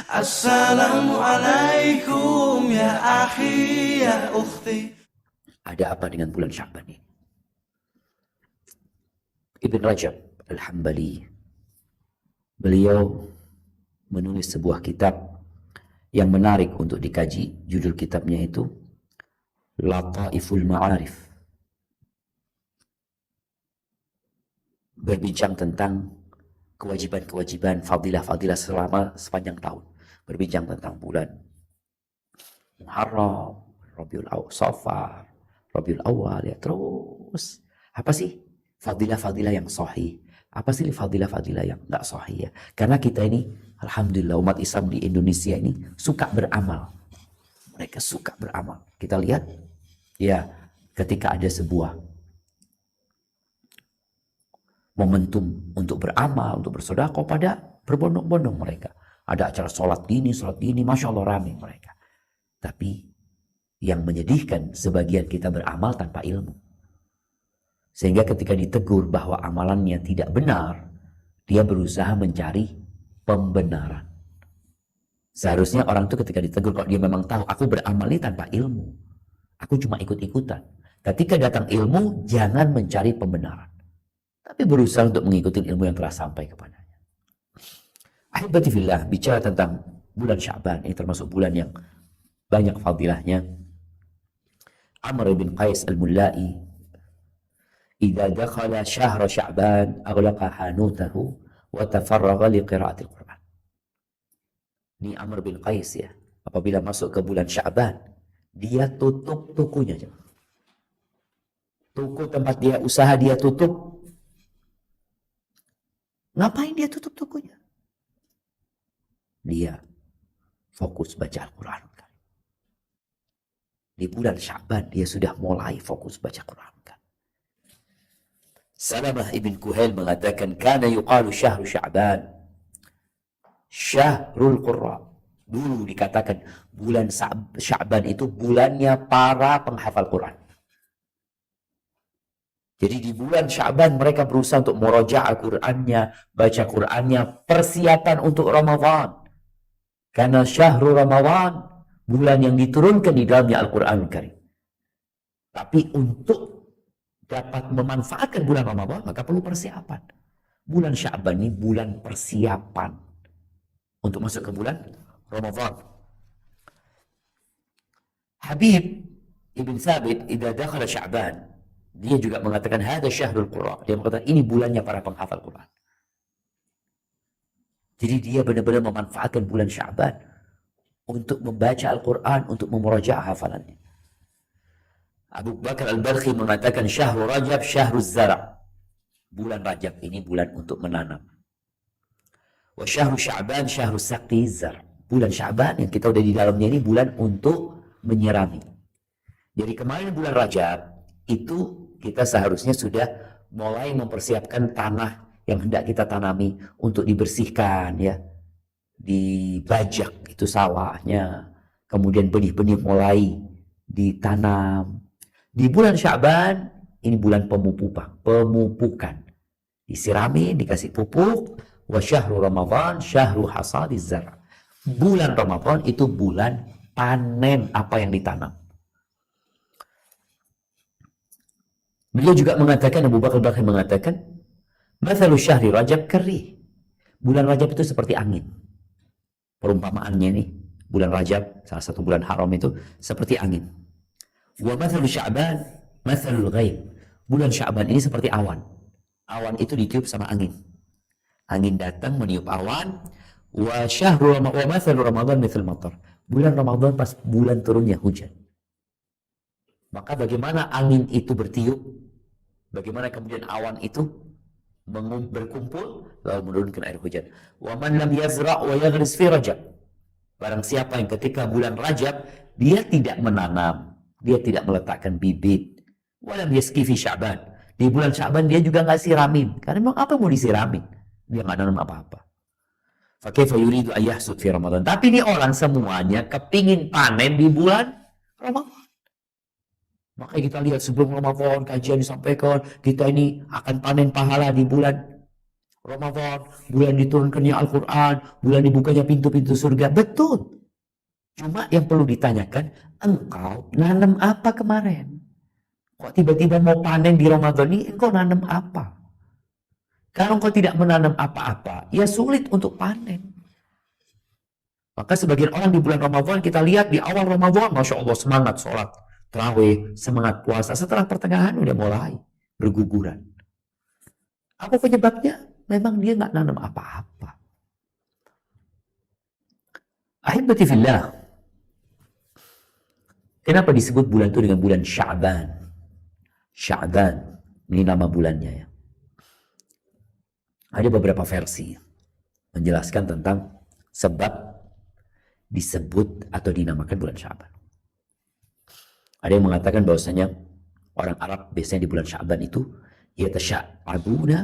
Assalamualaikum ya akhi ya ukhti. Ada apa dengan bulan Sya'ban ini? Ibn Rajab Al-Hambali, beliau menulis sebuah kitab yang menarik untuk dikaji. Judul kitabnya itu Lataiful Ma'arif, berbincang tentang kewajiban-kewajiban, fadilah-fadilah selama sepanjang tahun. Berbincang tentang bulan Muharram, Rabiul Awal, Safar, Rabiul Awal, ya terus. Apa sih fadilah-fadilah yang sahih? Apa sih fadilah-fadilah yang enggak sahih ya? Karena kita ini, alhamdulillah umat Islam di Indonesia ini suka beramal. Mereka suka beramal. Kita lihat, ya ketika ada sebuah momentum untuk beramal, untuk bersedekah, pada berbondong-bondong mereka. Ada acara sholat gini, Masya Allah ramai mereka. Tapi yang menyedihkan, sebagian kita beramal tanpa ilmu. Sehingga ketika ditegur bahwa amalannya tidak benar, dia berusaha mencari pembenaran. Seharusnya orang itu ketika ditegur, kalau dia memang tahu, aku beramal ini tanpa ilmu, aku cuma ikut-ikutan. Ketika datang ilmu, jangan mencari pembenaran, tapi berusaha untuk mengikuti ilmu yang telah sampai kepadanya. Ahibati fillah, bicara tentang bulan Sya'ban, ini termasuk bulan yang banyak fadilahnya. Amr bin Qais al-Mullai, idza dakhala syahr Sya'ban aghlaqa hanutahu wa tafarraga liqira'atil Qur'an. Ini Amr bin Qais ya, apabila masuk ke bulan Sya'ban, dia tutup tukunya. Tuku tempat dia usaha dia tutup. Ngapain dia tutup tukunya? Dia fokus baca Al-Quran. Di bulan Sya'ban dia sudah mulai fokus baca Quran. Salamah ibn Kuhail mengatakan, kana yuqalu syahru Sya'ban syahrul Qurra. Dulu dikatakan bulan Sya'ban itu bulannya para penghafal Quran. Jadi di bulan Sya'ban mereka berusaha untuk murajaah Qur'annya, baca Qur'annya, persiapan untuk Ramadan. Karena syahrul Ramadan, bulan yang diturunkan di dalamnya Al-Quranul Karim. Tapi untuk dapat memanfaatkan bulan Ramadan, maka perlu persiapan. Bulan Sya'ban ini bulan persiapan untuk masuk ke bulan Ramadan. Habib Ibn Thabit, idza dakhala Sya'ban, dia juga mengatakan hada syahrul Qur'an. Dia mengatakan ini bulannya para penghafal Quran. Jadi dia benar-benar memanfaatkan bulan Sya'ban untuk membaca Al-Quran, untuk memurajaah hafalannya. Abu Bakar Al-Balkhi mengatakan syahrul Rajab syahrul zara'. Bulan Rajab ini bulan untuk menanam. Wa syahrul Sya'ban syahrul saqi zar'. Bulan Sya'ban yang kita udah di dalamnya ini bulan untuk menyirami. Jadi kemarin bulan Rajab itu kita seharusnya sudah mulai mempersiapkan tanah yang hendak kita tanami untuk dibersihkan ya, dibajak itu sawahnya, kemudian benih-benih mulai ditanam. Di bulan Sya'ban ini bulan pemupukan, disirami, dikasih pupuk. Wa syahrul Ramadan syahrul hasadiz zar'. Bulan Ramadan itu bulan panen apa yang ditanam. Beliau juga mengatakan, Abu Bakar Al-Bakri mengatakan, mathalu syahri Rajab karih. Bulan Rajab itu seperti angin. Perumpamaannya ini, bulan Rajab, salah satu bulan haram itu, seperti angin. Wa mathalu Sya'ban, mathalul ghaib. Bulan Sya'ban ini seperti awan. Awan itu ditiup sama angin. Angin datang meniup awan. Wa mathalu Ramadan mithal matar. Bulan Ramadan pas bulan turunnya hujan. Maka bagaimana angin itu bertiup, bagaimana kemudian awan itu berkumpul lalu menurunkan air hujan. Wa man lam yazra' wa yaghris fi Rajab. Barang siapa yang ketika bulan Rajab dia tidak menanam, dia tidak meletakkan bibit, wa lam yasqi fi Sya'ban. Di bulan Sya'ban dia juga enggak siramin. Karena memang apa mau disiramin? Dia enggak nanam apa-apa. Fa kaifa yuridu ay yahsud fi Ramadan. Tapi ini orang semuanya kepingin panen di bulan Ramadan. Makanya kita lihat sebelum Ramadan kajian disampaikan, kita ini akan panen pahala di bulan Ramadan, bulan diturunkannya Al-Quran, bulan dibukanya pintu-pintu surga. Betul. Cuma yang perlu ditanyakan, engkau nanam apa kemarin? Kok tiba-tiba mau panen di Ramadan ini, engkau nanam apa? Kalau engkau tidak menanam apa-apa, ya sulit untuk panen. Maka sebagian orang di bulan Ramadan, kita lihat di awal Ramadan, Masya Allah semangat sholat, tarawih, semangat puasa. Setelah pertengahan udah mulai berguguran. Apa penyebabnya? Memang dia nggak nanam apa-apa. Ahibati fillah. Kenapa disebut bulan itu dengan bulan Sya'ban? Sya'ban, ini nama bulannya ya. Ada beberapa versi menjelaskan tentang sebab disebut atau dinamakan bulan Sya'ban. Ada yang mengatakan bahwasanya orang Arab biasanya di bulan Sya'ban itu yatasha'abuna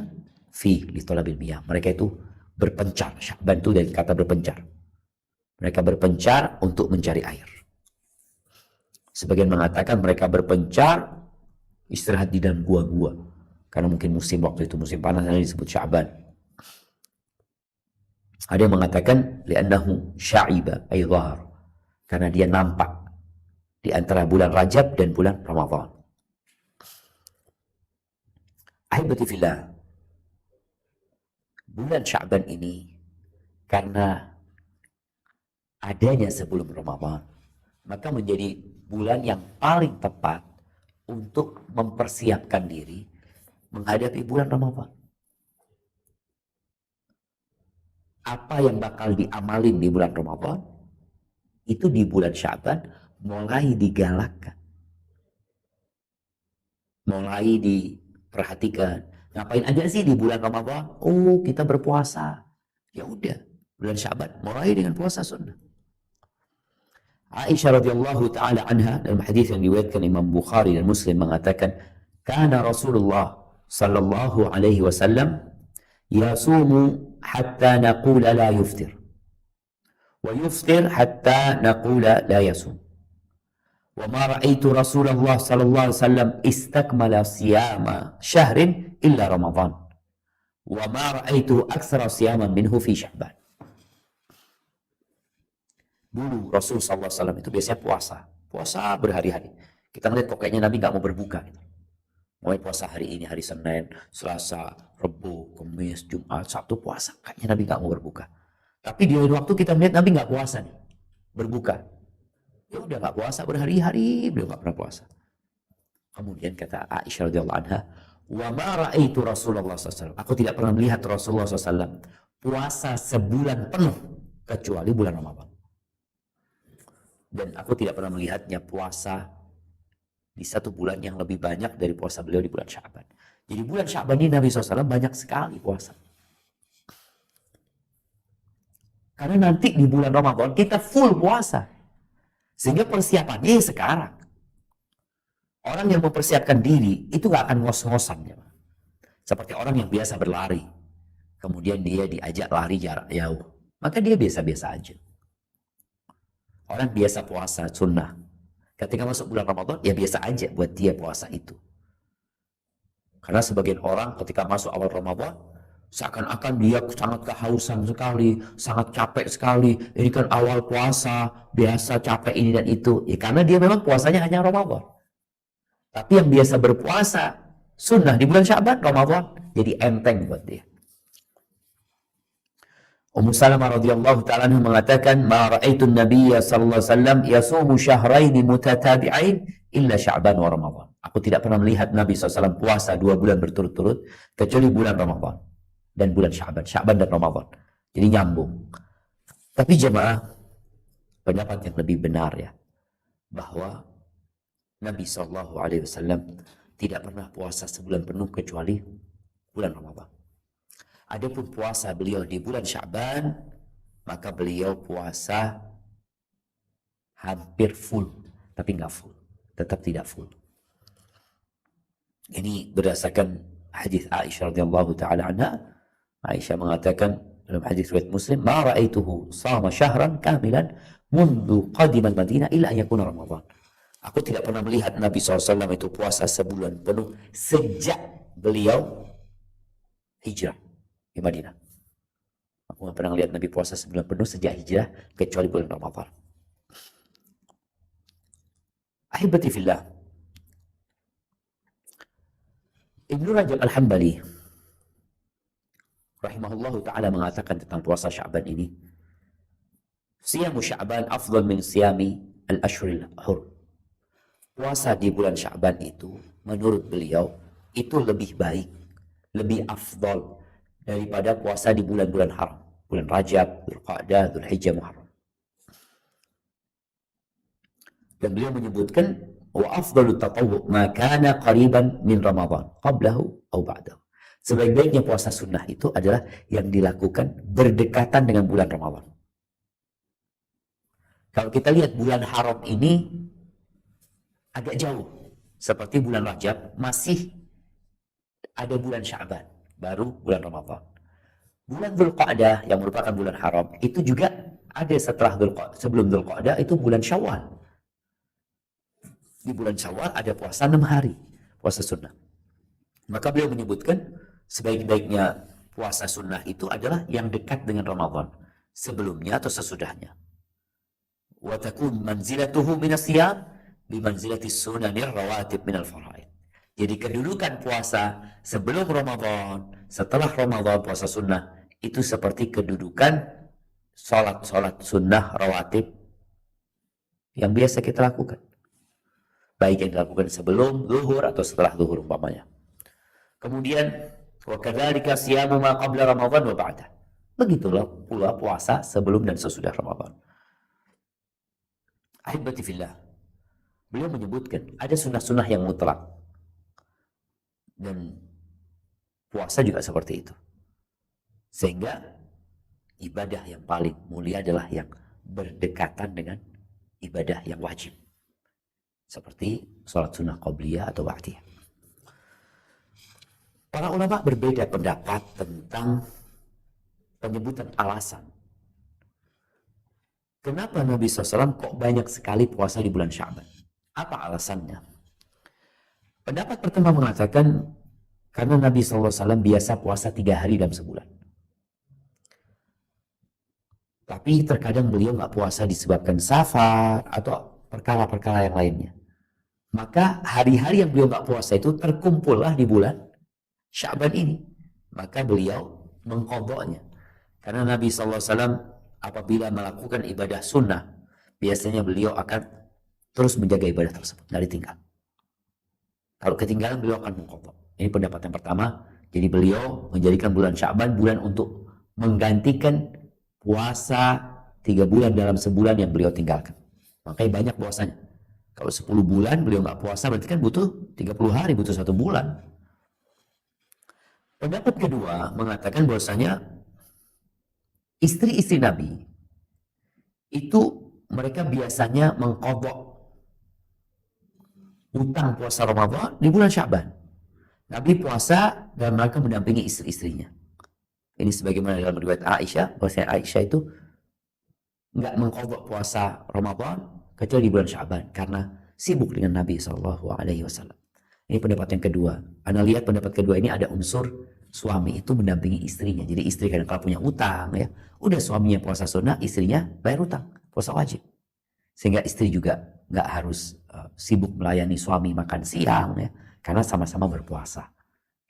fi li talabil miyah. Mereka itu berpencar. Sya'ban itu dari kata berpencar. Mereka berpencar untuk mencari air. Sebagian mengatakan mereka berpencar istirahat di dalam gua-gua. Karena mungkin musim waktu itu musim panas, yang disebut Sya'ban. Ada yang mengatakan li'annahu sya'iba ay dhahar, karena dia nampak di antara bulan Rajab dan bulan Ramadan. Ahibati fillah, bulan Sya'ban ini karena adanya sebelum Ramadan, maka menjadi bulan yang paling tepat untuk mempersiapkan diri menghadapi bulan Ramadan. Apa yang bakal diamalin di bulan Ramadan, itu di bulan Sya'ban mulai digalakkan. Mulai diperhatikan. Ngapain aja sih di bulan Ramadan? Oh, kita berpuasa. Ya udah, bulan Sya'ban mulai dengan puasa sunnah. Aisyah radhiyallahu taala anha dalam hadis yang diriwayatkan Imam Bukhari dan Muslim mengatakan, "Kana Rasulullah sallallahu alaihi wasallam yasumu hatta naqula la yuftir wa yuftir hatta naqula la yasum wa ma ra'aitu Rasulullah sallallahu alaihi wasallam istakmala siyama syahrin illa Ramadan wa ma ra'aitu aktsara siyaman minhu fi Sya'ban." Dulu Rasul sallallahu alaihi wasallam itu biasanya puasa berhari-hari. Kita melihat kok kayaknya Nabi nggak mau berbuka gitu. Mau puasa hari ini, hari Senin, Selasa, Rabu, Kamis, Jumat, Sabtu puasa. Kayaknya Nabi nggak mau berbuka. Tapi di waktu kita melihat Nabi nggak puasa nih, berbuka. Ya udah nggak puasa berhari-hari, beliau nggak pernah puasa. Kemudian kata Aisyah radhiyallahu anha, wa ma ra'aitu Rasulullah SAW. Aku tidak pernah melihat Rasulullah SAW puasa sebulan penuh kecuali bulan Ramadan. Dan aku tidak pernah melihatnya puasa di satu bulan yang lebih banyak dari puasa beliau di bulan Sya'ban. Jadi bulan Sya'ban ini Nabi SAW banyak sekali puasa. Karena nanti di bulan Ramadan kita full puasa. Sehingga persiapannya sekarang. Orang yang mempersiapkan diri itu gak akan ngos-ngosan. Ya. Seperti orang yang biasa berlari. Kemudian dia diajak lari jarak jauh. Maka dia biasa-biasa aja. Orang biasa puasa sunnah. Ketika masuk bulan Ramadan, ya biasa aja buat dia puasa itu. Karena sebagian orang ketika masuk awal Ramadan, seakan-akan dia sangat kehausan sekali, sangat capek sekali. Ini kan awal puasa, biasa capek ini dan itu. Ya karena dia memang puasanya hanya Ramadan. Tapi yang biasa berpuasa, sunnah di bulan Sya'ban, Ramadan, jadi enteng buat dia. Ummu Salamah radhiyallahu ta'ala anha mengatakan, "Ma ra'aitu an-nabiyya sallallahu alaihi wasallam yasumu syahrain mutatabi'ain illa Sya'ban wa Ramadan." Aku tidak pernah melihat Nabi SAW puasa 2 bulan berturut-turut kecuali bulan Ramadan dan bulan Sya'ban, Sya'ban dan Ramadan. Jadi nyambung. Tapi jemaah, pendapat yang lebih benar ya, bahwa Nabi SAW tidak pernah puasa sebulan penuh kecuali bulan Ramadan. Adapun puasa beliau di bulan Sya'ban, maka beliau puasa hampir full, tapi nggak full, tetap tidak full. Ini berdasarkan hadis Aisyah radhiyallahu taala anha. Aisyah mengatakan dalam hadis riwayat Muslim, "Ma ra'aituhu shama syahran kamilan mundu qadima al-Madinah illa yakuna Ramadan." Aku tidak pernah melihat Nabi SAW itu puasa sebulan penuh sejak beliau hijrah. di Madinah. Aku nggak pernah lihat Nabi puasa sebulan penuh sejak hijrah kecuali bulan Ramadan. Ahibati fillah. Ibnu Rajab Al-Hambali rahimahullahu ta'ala mengatakan tentang puasa Sya'ban ini, siyamu Sya'ban afdal min siyami al-ashhuril hurum. Puasa di bulan Sya'ban itu menurut beliau itu lebih baik, lebih afdal daripada puasa di bulan-bulan haram, bulan Rajab, Dzulqa'dah, Dzulhijjah, Muharram. Dan beliau menyebutkan wa afdalut tatawwu ma kana qariban min Ramadan qablahu aw ba'dahu. Sebaik-baiknya puasa sunnah itu adalah yang dilakukan berdekatan dengan bulan Ramadan. Kalau kita lihat bulan haram ini agak jauh, seperti bulan Rajab masih ada bulan Sya'ban, baru bulan Ramadan. Bulan Dzulqa'dah yang merupakan bulan haram itu juga ada setelah sebelum Dzulqa'dah itu bulan Syawal. Di bulan Syawal ada puasa 6 hari, puasa sunnah. Maka beliau menyebutkan sebaik-baiknya puasa sunnah itu adalah yang dekat dengan Ramadan, sebelumnya atau sesudahnya. Wa takun manzilatuhu minas siyam bi manzilatis sunanir rawatib minal faraid. Jadi kedudukan puasa sebelum Ramadan, setelah Ramadan puasa sunnah itu seperti kedudukan salat-salat sunnah rawatib yang biasa kita lakukan. Baik yang dilakukan sebelum zuhur atau setelah zuhur umpamanya. Kemudian wa kadzalika siyamu ma qabla Ramadan wa ba'da. Begitulah pula puasa sebelum dan sesudah Ramadan. Ahibati fillah. Beliau menyebutkan ada sunnah-sunnah yang mutlak. Dan puasa juga seperti itu. Sehingga ibadah yang paling mulia adalah yang berdekatan dengan ibadah yang wajib. Seperti sholat sunnah qabliyah atau ba'diyah. Para ulama berbeda pendapat tentang penyebutan alasan. Kenapa Nabi SAW kok banyak sekali puasa di bulan Sya'ban? Apa alasannya? Pendapat pertama mengatakan karena Nabi SAW biasa puasa 3 hari dalam sebulan. Tapi terkadang beliau nggak puasa disebabkan safar atau perkara-perkara yang lainnya. Maka hari-hari yang beliau nggak puasa itu terkumpullah di bulan Sya'ban ini. Maka beliau mengqadha'nya. Karena Nabi SAW apabila melakukan ibadah sunnah, biasanya beliau akan terus menjaga ibadah tersebut, nggak ditinggal. Kalau ketinggalan beliau akan mengqadha'. Ini pendapat yang pertama. Jadi beliau menjadikan bulan Sya'ban bulan untuk menggantikan puasa 3 bulan dalam sebulan yang beliau tinggalkan. Makanya banyak puasanya. Kalau 10 bulan beliau nggak puasa berarti kan butuh 30 hari, butuh 1 bulan. Pendapat kedua mengatakan bahwasanya istri-istri Nabi itu mereka biasanya mengqadha utang puasa Ramadan di bulan Sya'ban. Nabi puasa dan mereka mendampingi istri-istrinya. Ini sebagaimana dalam riwayat Aisyah, bahwasanya Aisyah itu nggak mengqadha puasa Ramadan kecuali di bulan Sya'ban karena sibuk dengan Nabi SAW. Ini pendapat yang kedua. Anda lihat pendapat kedua ini ada unsur suami itu mendampingi istrinya. Jadi istri kadang-kadang punya utang ya, udah suaminya puasa sunnah, istrinya bayar utang, puasa wajib. Sehingga istri juga nggak harus sibuk melayani suami makan siang ya, karena sama-sama berpuasa.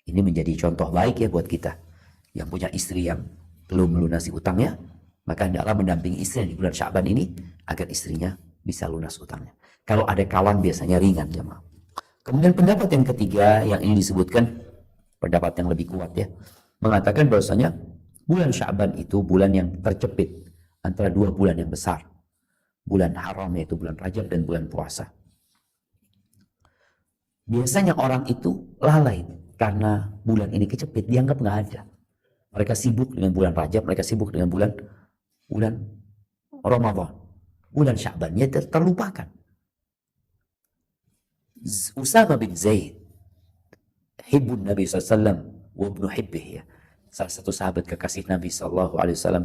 Ini menjadi contoh baik ya buat kita yang punya istri yang belum melunasi utangnya, maka hendaklah mendampingi istri di bulan Sya'ban ini agar istrinya bisa lunas utangnya. Kalau ada kawan biasanya ringan jemaah. Kemudian pendapat yang ketiga yang ini disebutkan pendapat yang lebih kuat ya, mengatakan bahwasanya bulan Sya'ban itu bulan yang terjepit antara 2 bulan yang besar. Bulan haram yaitu bulan Rajab dan bulan puasa. Biasanya orang itu lalai karena bulan ini kejepit, dianggap nggak ada. Mereka sibuk dengan bulan Rajab, mereka sibuk dengan bulan Ramadan. Bulan Sya'bannya terlupakan. Usama bin Zaid, hibbun Nabi SAW, wa ibnu hibbih ya. Salah satu sahabat kekasih Nabi SAW,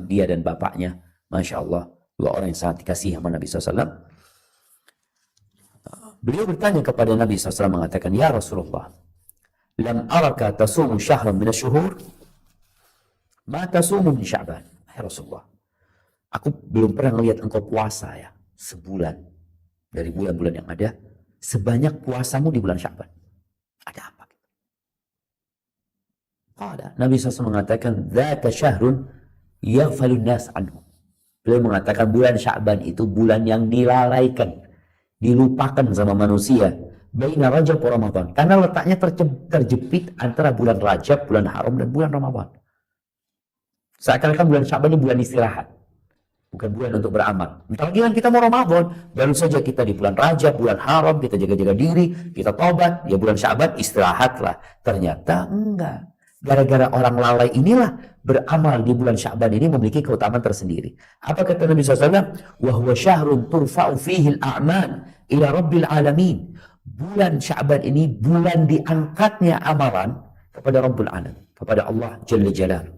dia dan bapaknya, Masya Allah, 2 orang yang sangat dikasihi sama Nabi SAW. Beliau bertanya kepada Nabi SAW mengatakan, Ya Rasulullah, lam araka tasumu syahran minasyuhur. Mata sumu min Sya'ban. Ya Rasulullah, aku belum pernah melihat engkau puasa ya sebulan dari bulan-bulan yang ada sebanyak puasamu di bulan Sya'ban. Ada apa? Nabi SAW mengatakan, "Dzaka syahrun yaghfalun nas anhu." Beliau mengatakan bulan Sya'ban itu bulan yang dilalaikan, dilupakan sama manusia. Baina Rajab wa Ramadan. Karena letaknya terjepit antara bulan Rajab, bulan Haram, dan bulan Ramadan. Seakan-akan bulan Sya'ban ini bulan istirahat. Bukan bulan untuk beramal. Bentar lagi kan kita mau Ramadan. Baru saja kita di bulan Rajab, bulan Haram, kita jaga-jaga diri, kita tobat. Ya bulan Sya'ban istirahatlah. Ternyata enggak. Gara-gara orang lalai inilah beramal di bulan Sya'ban ini memiliki keutamaan tersendiri. Apa kata Nabi SAW? وَهُوَ شَهْرٌ تُرْفَعُ فِيهِ الْأَعْمَالِ إِلَى رَبِّ الْعَالَمِينَ. Bulan Sya'ban ini bulan diangkatnya amalan kepada Rabbul Alamin, kepada Allah Jalla Jalaluh.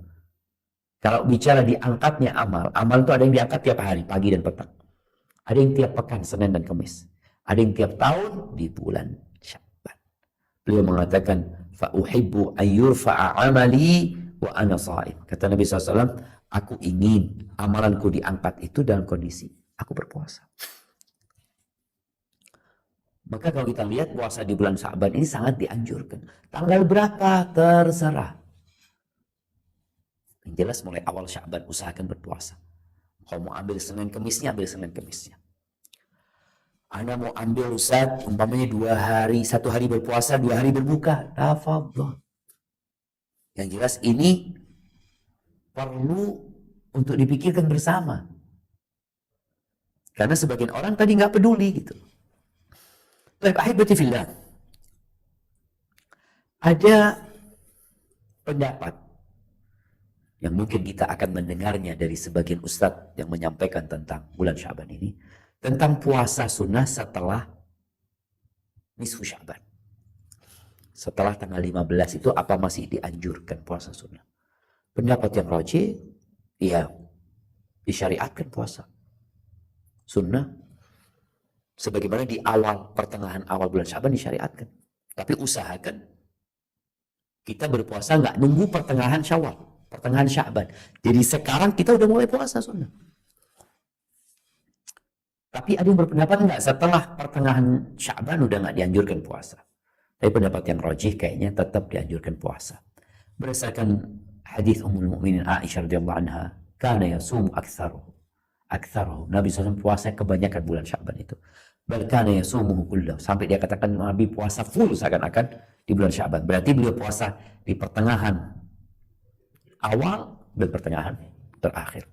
Kalau bicara diangkatnya amal, amal itu ada yang diangkat tiap hari, pagi dan petang. Ada yang tiap pekan, Senin dan Kamis. Ada yang tiap tahun di bulan Sya'ban. Beliau mengatakan, فَأُحِبُّ أَنْ يُرْفَعَ عَمَلِي وَأَنَا صَائِمٌ. Kata Nabi SAW, aku ingin amalanku diangkat itu dalam kondisi aku berpuasa. Maka kalau kita lihat puasa di bulan Sya'ban ini sangat dianjurkan. Tanggal berapa? Terserah. Yang jelas mulai awal Sya'ban usahakan berpuasa. Kalau mau ambil Senin Kemisnya, ambil Senin Kemisnya. Anda mau ambil Ustaz, umpamanya 2 hari, 1 hari berpuasa, 2 hari berbuka. Tafadhol. Yang jelas ini perlu untuk dipikirkan bersama. Karena sebagian orang tadi nggak peduli gitu. Baik, ahibati fillah. Ada pendapat yang mungkin kita akan mendengarnya dari sebagian ustadz yang menyampaikan tentang bulan Sya'ban ini, tentang puasa sunnah setelah nisfu Sya'ban. Setelah tanggal 15 itu apa masih dianjurkan puasa sunnah? Pendapat yang rajih, ya disyariatkan puasa sunnah sebagaimana di pertengahan awal bulan Sya'ban disyariatkan. Tapi usahakan kita berpuasa nggak nunggu pertengahan Syawal, pertengahan Sya'ban. Jadi sekarang kita udah mulai puasa sunnah. Tapi ada yang berpendapat nggak setelah pertengahan Sya'ban udah nggak dianjurkan puasa. Tapi pendapat yang rajih kayaknya tetap dianjurkan puasa. Berdasarkan hadis Ummul Mukminin Aisyah radhiyallahu anha, kana yasumu aktsaruhu. Nabi SAW puasa kebanyakan bulan Sya'ban itu. Bahkan yasumuhu kullahu, sampai dia katakan Nabi puasa full seakan-akan di bulan Sya'ban. Berarti beliau puasa di pertengahan awal dan pertengahan terakhir.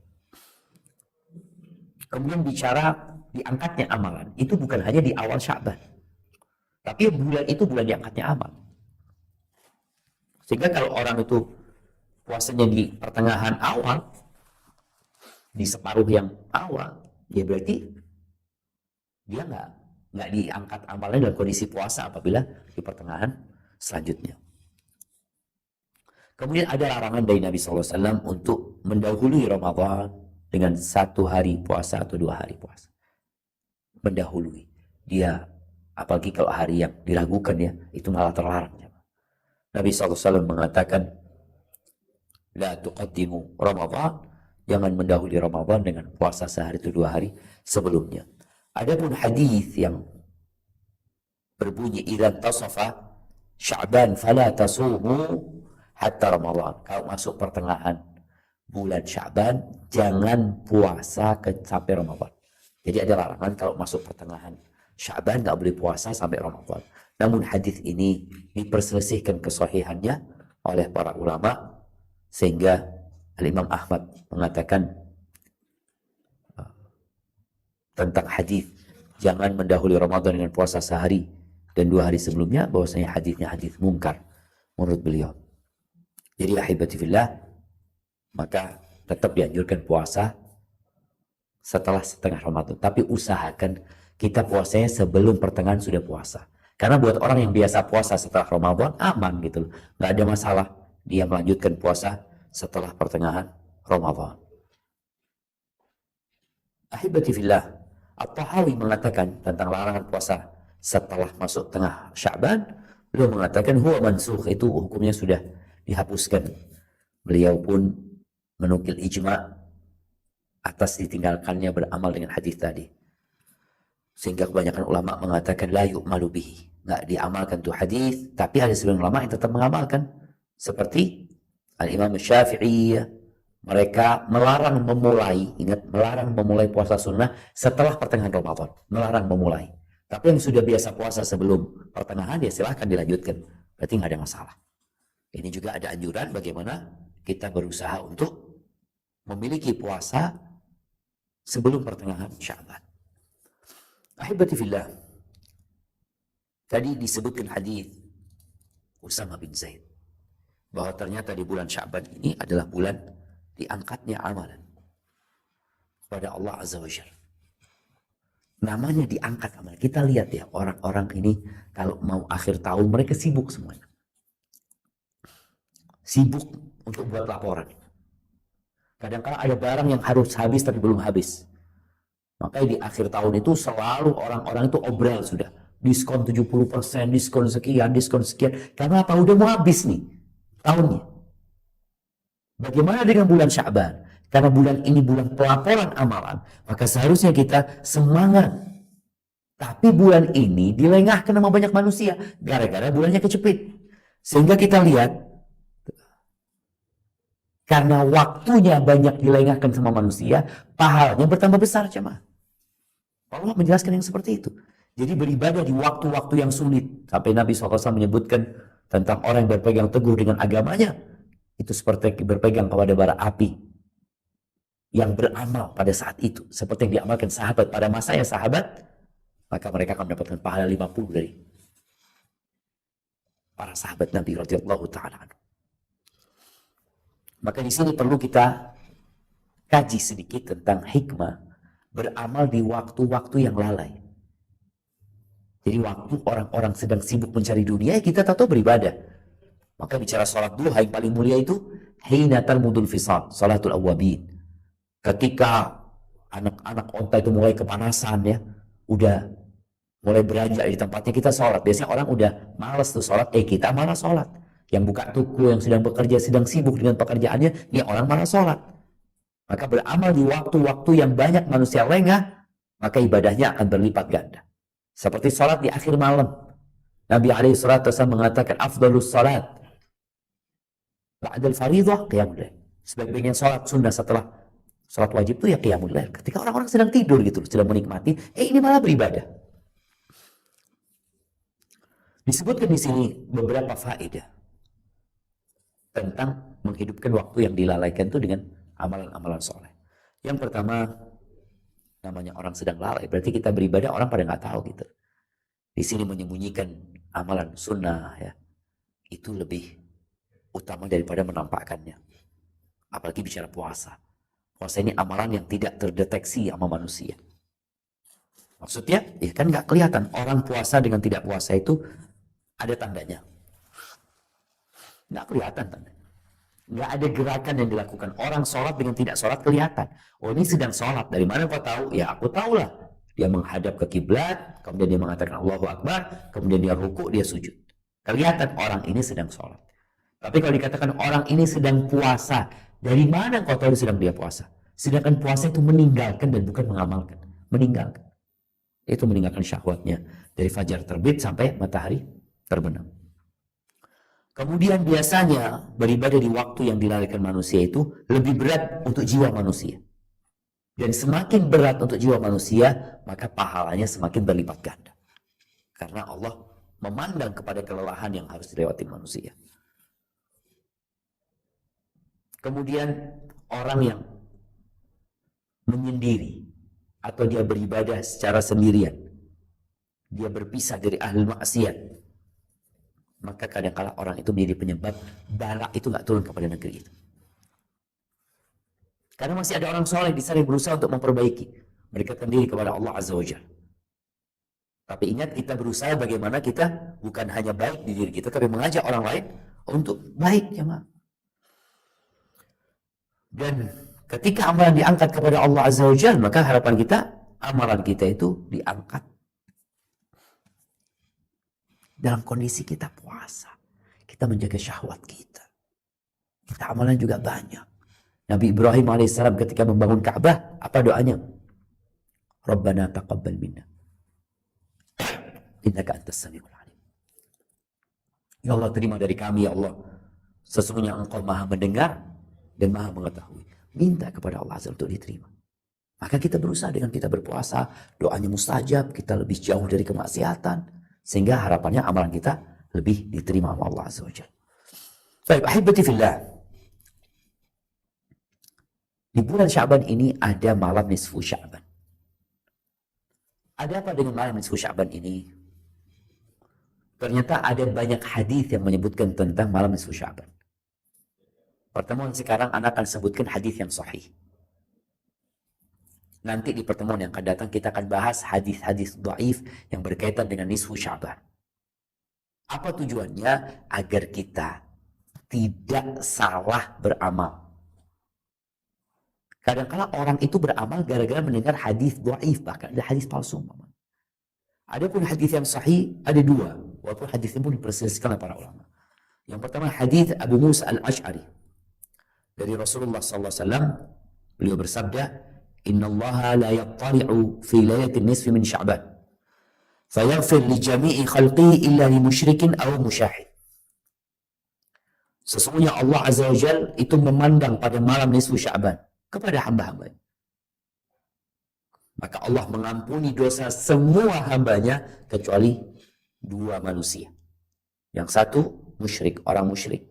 Kemudian bicara diangkatnya amalan, itu bukan hanya di awal Sya'ban, tapi bulan itu bulan diangkatnya amal. Sehingga kalau orang itu puasanya di pertengahan awal, di separuh yang awal, ya berarti dia nggak diangkat amalnya dalam kondisi puasa apabila di pertengahan selanjutnya. Kemudian ada larangan dari Nabi SAW untuk mendahului Ramadan dengan 1 hari puasa atau 2 hari puasa. Mendahului. Dia, apalagi kalau hari yang diragukan ya, itu malah terlarang. Nabi SAW mengatakan, la tuqaddimu Ramadan, jangan mendahului Ramadan dengan puasa sehari atau 2 hari sebelumnya. Adapun hadis yang berbunyi idza tasafa Sya'ban fala tasumu hatta Ramadan. Kalau masuk pertengahan bulan Sya'ban jangan puasa sampai Ramadan. Jadi ada larangan kalau masuk pertengahan Sya'ban nggak boleh puasa sampai Ramadan. Namun hadis ini diperselisihkan kesahihannya oleh para ulama sehingga Al-Imam Ahmad mengatakan tentang hadis jangan mendahului Ramadan dengan puasa sehari dan 2 hari sebelumnya, bahwasanya hadisnya hadis mungkar menurut beliau. Jadi ahibati fillah, maka tetap dianjurkan puasa setelah setengah Ramadan, tapi usahakan kita puasanya sebelum pertengahan sudah puasa. Karena buat orang yang biasa puasa setelah Ramadan aman gitu loh, nggak ada masalah dia melanjutkan puasa setelah pertengahan Ramadan. Ahibati fillah, At-Tahawi mengatakan tentang larangan puasa setelah masuk tengah Sya'ban, beliau mengatakan huwa mansukh, itu hukumnya sudah dihapuskan. Beliau pun menukil ijma' atas ditinggalkannya beramal dengan hadis tadi. Sehingga kebanyakan ulama mengatakan la yu'malu bihi, nggak diamalkan tuh hadis, tapi ada sebagian ulama yang tetap mengamalkan. Seperti Al-Imam Syafi'i, mereka melarang memulai, ingat, melarang memulai puasa sunnah setelah pertengahan Ramadan, melarang memulai. Tapi yang sudah biasa puasa sebelum pertengahan, ya silahkan dilanjutkan, berarti nggak ada masalah. Ini juga ada anjuran bagaimana kita berusaha untuk memiliki puasa sebelum pertengahan Sya'ban. Ahibati fillah, tadi disebutkan hadis Usama bin Zaid bahwa ternyata di bulan Sya'ban ini adalah bulan diangkatnya amalan kepada Allah Azza wa Jalla. Namanya diangkat amalan. Kita lihat ya, orang-orang ini kalau mau akhir tahun mereka sibuk semuanya. Sibuk untuk buat laporan. Kadang-kadang ada barang yang harus habis tapi belum habis. Makanya di akhir tahun itu selalu orang-orang itu obrol sudah. Diskon 70%, diskon sekian. Karena apa? Udah mau habis nih tahunnya. Bagaimana dengan bulan Sya'ban? Karena bulan ini bulan pelaporan amalan, maka seharusnya kita semangat. Tapi bulan ini dilengahkan sama banyak manusia gara-gara bulannya kecepit. Sehingga kita lihat, karena waktunya banyak dilengahkan sama manusia, pahalanya bertambah besar, jemaah. Allah menjelaskan yang seperti itu. Jadi beribadah di waktu-waktu yang sulit. Sampai Nabi SAW menyebutkan tentang orang yang berpegang teguh dengan agamanya. Itu seperti berpegang kepada bara api. Yang beramal pada saat itu. Seperti yang diamalkan sahabat pada masanya sahabat. Maka mereka akan mendapatkan pahala 50 dari para sahabat Nabi radhiyallahu ta'ala. Maka di sini perlu kita kaji sedikit tentang hikmah beramal di waktu-waktu yang lalai. Jadi waktu orang-orang sedang sibuk mencari dunia, kita tahu beribadah. Maka bicara sholat duha yang paling mulia itu hina tarmudul fisal, sholatul awwabin. Ketika anak-anak onta itu mulai kepanasan ya, udah mulai beranjak di tempatnya, kita sholat. Biasanya orang udah malas tuh sholat, kita malah sholat. Yang buka toko, yang sedang bekerja, sedang sibuk dengan pekerjaannya, ini orang malah sholat. Maka beramal di waktu-waktu yang banyak manusia lengah, maka ibadahnya akan berlipat ganda. Seperti sholat di akhir malam. Nabi SAW mengatakan, afdalus sholat ba'dal faridah qiyamul lail. Sebaik-baiknya sholat sunnah setelah sholat wajib itu ya qiyamul lail. Ketika orang-orang sedang tidur gitu, sedang menikmati, ini malah beribadah. Disebutkan di sini beberapa faedah tentang menghidupkan waktu yang dilalaikan itu dengan amalan-amalan soleh. Yang pertama, namanya orang sedang lalai, berarti kita beribadah orang pada nggak tahu gitu. Di sini menyembunyikan amalan sunnah ya, itu lebih utama daripada menampakkannya. Apalagi bicara puasa. Puasa ini amalan yang tidak terdeteksi sama manusia. Maksudnya, ya kan nggak kelihatan orang puasa dengan tidak puasa itu ada tandanya. Nggak kelihatan tandanya. Nggak ada gerakan yang dilakukan. Orang sholat dengan tidak sholat kelihatan. Oh, ini sedang sholat. Dari mana kau tahu? Ya aku tahulah. Dia menghadap ke kiblat, kemudian dia mengatakan Allahu Akbar, kemudian dia ruku, dia sujud. Kelihatan orang ini sedang sholat. Tapi kalau dikatakan orang ini sedang puasa, dari mana kau tahu sedang dia puasa? Sedangkan puasa itu meninggalkan dan bukan mengamalkan. Meninggalkan. Itu meninggalkan syahwatnya. Dari fajar terbit sampai matahari terbenam. Kemudian biasanya beribadah di waktu yang dilalaikan manusia itu lebih berat untuk jiwa manusia. Dan semakin berat untuk jiwa manusia, maka pahalanya semakin berlipat ganda. Karena Allah memandang kepada kelelahan yang harus dilewati manusia. Kemudian orang yang menyendiri atau dia beribadah secara sendirian, dia berpisah dari ahli maksiat, maka kadang-kala orang itu menjadi penyebab bala itu nggak turun kepada negeri itu. Karena masih ada orang soleh di sana yang berusaha untuk memperbaiki, mendekatkan diri kepada Allah Azza wa Jalla. Tapi ingat, kita berusaha bagaimana kita bukan hanya baik di diri kita, tapi mengajak orang lain untuk baik, jemaah. Dan ketika amalan diangkat kepada Allah Azza wa Jalla, maka harapan kita, amalan kita itu diangkat dalam kondisi kita puasa. Kita menjaga syahwat kita. Kita amalan juga banyak. Nabi Ibrahim alaihissalam ketika membangun Ka'bah, apa doanya? Rabbana taqabbal minna innaka antas samiul alim. Ya Allah, terima dari kami ya Allah. Sesungguhnya Engkau Maha mendengar dan Maha mengetahui. Minta kepada Allah Azza untuk diterima. Maka kita berusaha dengan kita berpuasa, doanya mustajab, kita lebih jauh dari kemaksiatan, sehingga harapannya amalan kita lebih diterima oleh Allah Azza wa Jalla. Baik, ahibati fillah. Di bulan Sya'ban ini ada malam nisfu Sya'ban. Ada apa dengan malam nisfu Sya'ban ini? Ternyata ada banyak hadis yang menyebutkan tentang malam nisfu Sya'ban. Pertemuan sekarang anak akan sebutkan hadis yang sahih. Nanti di pertemuan yang akan datang kita akan bahas hadis-hadis dhaif yang berkaitan dengan nisfu Sya'ban. Apa tujuannya? Agar kita tidak salah beramal. Kadang-kala orang itu beramal gara-gara mendengar hadis dhaif, bahkan ada hadis palsu. Adapun hadis yang sahih ada dua, walaupun hadisnya pun diperselisihkan oleh para ulama. Yang pertama hadis Abu Musa al-Ash'ari dari Rasulullah SAW. Beliau bersabda, Inna Allah la yattali'u fi laylatin nisfi min Sya'ban fayaghfir li jami'i khalqihi illa li musyrikin aw musyahid. Sesungguhnya Allah Azza wa Jalla itu memandang pada malam nisfu Sya'ban kepada hamba-hambanya. Maka Allah mengampuni dosa semua hambanya kecuali dua manusia. Yang satu musyrik, orang musyrik.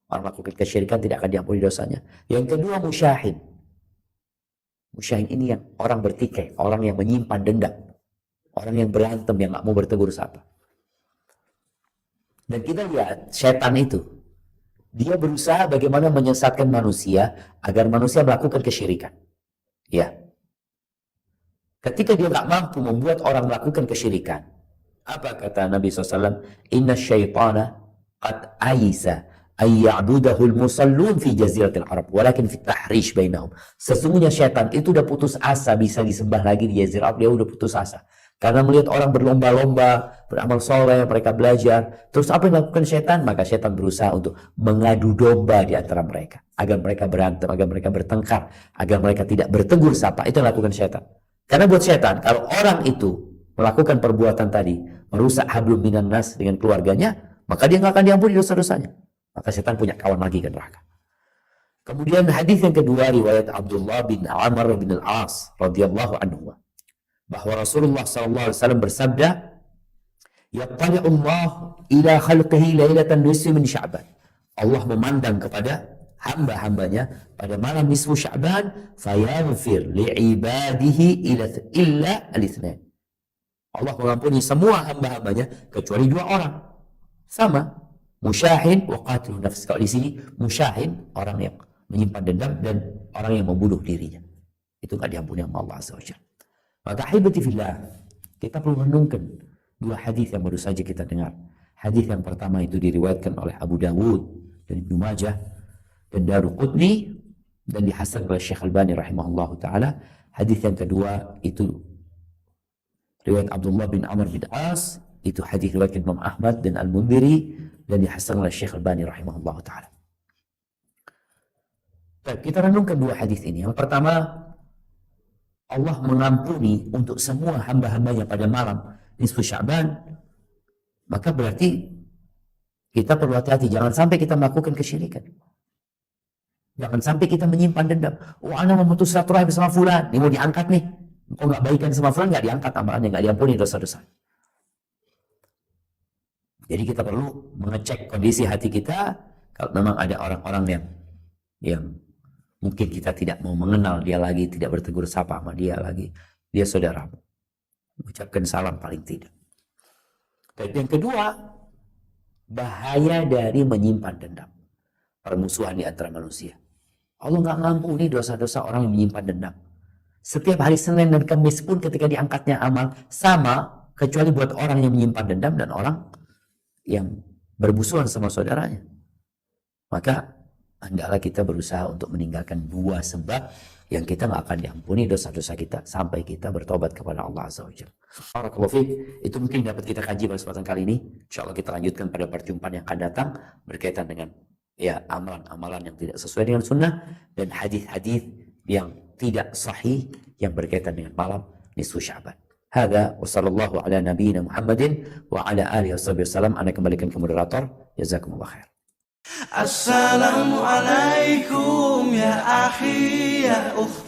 Orang melakukan kesyirikan tidak akan diampuni dosanya. Yang kedua musyahid. Musyahid ini yang orang bertikai, orang yang menyimpan dendam. Orang yang berantem, yang gak mau bertegur sapa. Dan kita lihat setan itu, dia berusaha bagaimana menyesatkan manusia agar manusia melakukan kesyirikan. Ya. Ketika dia gak mampu membuat orang melakukan kesyirikan, apa kata Nabi SAW? Inna syaitana qad aisa ayya'budahul musallun fi jaziratil Arab walakin fit tahrish bainahum. Sesungguhnya syaitan itu udah putus asa bisa disembah lagi di Jazirah Arab. Dia udah putus asa karena melihat orang berlomba-lomba beramal soleh, mereka belajar. Terus apa yang dilakukan syaitan? Maka syaitan berusaha untuk mengadu domba di antara mereka agar mereka berantem, agar mereka bertengkar, agar mereka tidak bertegur sapa. Itu yang dilakukan syaitan. Karena buat syaitan, kalau orang itu melakukan perbuatan tadi, merusak hablum minan nas dengan keluarganya, maka dia nggak akan diampuni dosa-dosanya. Maka setan punya kawan lagi ke neraka. Kemudian hadis yang kedua riwayat Abdullah bin Amr bin Al-As radhiyallahu anhu, bahwa Rasulullah SAW bersabda, "Yattali'u Allah ila khalqihi lailatan nisfi min Sya'ban." Allah memandang kepada hamba-hambanya pada malam nisfu Sya'ban, fayaghfir li'ibadihi illa al-itsnain. Allah mengampuni semua hamba-hambanya kecuali dua orang. Sama, musyahin wa qatilun nafs. Kalau di sini musyahin orang yang menyimpan dendam dan orang yang membunuh dirinya. Itu enggak diampuni oleh Allah Azza wa Jalla. Maka ahibati fillah, kita perlu renungkan dua hadis yang baru saja kita dengar. Hadis yang pertama itu diriwayatkan oleh Abu Dawud dan Ibnu Majah dan Daruqutni dan dihasan oleh Syekh Albani rahimahullahu taala. Hadis yang kedua itu riwayat Abdullah bin Amr bin As, itu hadis riwayat Imam Ahmad dan Al-Mundhiri dan dihasan oleh Syekh Albani rahimahullahu taala. Baik, kita renungkan dua hadis ini. Yang pertama, Allah mengampuni untuk semua hamba-hambanya pada malam nisfu Sya'ban. Maka berarti kita perlu hati-hati, jangan sampai kita melakukan kesyirikan. Jangan sampai kita menyimpan dendam. Oh, ana memutus silaturahmi sama fulan, ini mau diangkat nih. Kok nggak baikan sama fulan, nggak diangkat amalannya, nggak diampuni dosa-dosa. Jadi kita perlu mengecek kondisi hati kita. Kalau memang ada orang-orang yang mungkin kita tidak mau mengenal dia lagi, tidak bertegur sapa sama dia lagi, dia saudaramu, ucapkan salam paling tidak. Dan yang kedua, bahaya dari menyimpan dendam, permusuhan di antara manusia. Allah nggak ngampuni dosa-dosa orang yang menyimpan dendam. Setiap hari Senin dan Kamis pun ketika diangkatnya amal sama, kecuali buat orang yang menyimpan dendam dan orang yang bermusuhan sama saudaranya. Maka hendaklah kita berusaha untuk meninggalkan dua sebab yang kita nggak akan diampuni dosa-dosa kita sampai kita bertobat kepada Allah Azza wa Jalla. Barakallahu fiik. Itu mungkin dapat kita kaji pada kesempatan kali ini. Insyaallah kita lanjutkan pada perjumpaan yang akan datang berkaitan dengan ya amalan-amalan yang tidak sesuai dengan sunnah dan hadis-hadis yang tidak sahih yang berkaitan dengan malam nisfu Sya'ban. Hada wa sallallahu ala nabiyyina Muhammadin wa ala alihi wasallam. Ana kembalikan ke moderator. Jazakumullah khair. Assalamualaikum ya akhi ya ukhti.